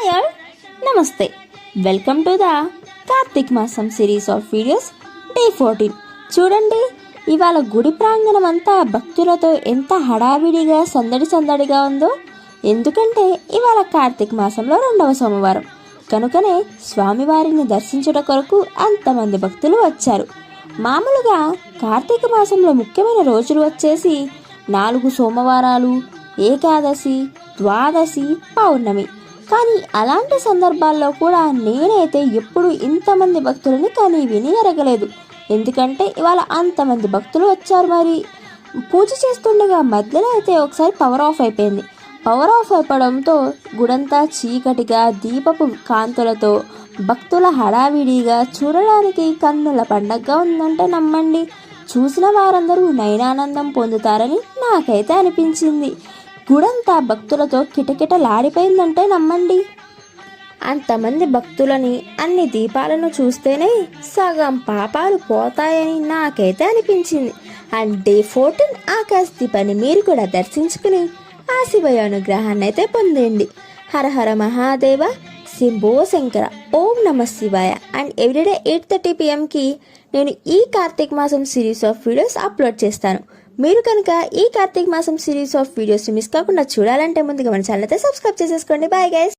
Hi all, నమస్తే. Welcome to the Karthik మాసం series of videos day 14. చూడండి, ఇవాళ గుడి ప్రాంగణం అంతా భక్తులతో ఎంత హడావిడిగా సందడిగా ఉందో. ఎందుకంటే ఇవాళ కార్తీక్ మాసంలో 2వ సోమవారం కనుకనే స్వామివారిని దర్శించుట కొరకు అంతమంది భక్తులు వచ్చారు. మామూలుగా కార్తీక మాసంలో ముఖ్యమైన రోజులు వచ్చేసి 4 సోమవారాలు, ఏకాదశి, ద్వాదశి, పౌర్ణమి. కానీ అలాంటి సందర్భాల్లో కూడా నేనైతే ఎప్పుడు ఇంతమంది భక్తులని కానీ విని ఎరగలేదు. ఎందుకంటే ఇవాళ అంతమంది భక్తులు వచ్చారు. మరి పూజ చేస్తుండగా మధ్యలో అయితే ఒకసారి పవర్ ఆఫ్ అయిపోయింది. పవర్ ఆఫ్ అయిపోవడంతో గుడంతా చీకటిగా దీపపు కాంతులతో భక్తుల హడావిడిగా చూడడానికి కన్నుల పండగగా ఉందంటే నమ్మండి. చూసిన వారందరూ నయనానందం పొందుతారని నాకైతే అనిపించింది. గుడంతా భక్తులతో కిటకిటలాడిపోయిందంటే నమ్మండి. అంతమంది భక్తులని, అన్ని దీపాలను చూస్తేనే సగం పాపాలు పోతాయని నాకైతే అనిపించింది. అండ్ డే 14 ఆకాశ దీపాన్ని మీరు కూడా దర్శించుకుని ఆ శివయ్య అనుగ్రహాన్ని అయితే పొందండి. హర హర మహాదేవ, శంభో శంకర, ఓం నమ శివాయ. అండ్ ఎవ్రీడే 8:30 PM నేను ఈ కార్తీక మాసం సిరీస్ ఆఫ్ వీడియోస్ అప్లోడ్ చేస్తాను. మీరు కనుక ఈ కార్తీక మాసం సిరీస్ ఆఫ్ వీడియోస్ని మిస్ కాకుండా చూడాలంటే ముందుగా మన ఛానల్ అయితే సబ్స్క్రైబ్ చేసేసుకోండి. Bye guys.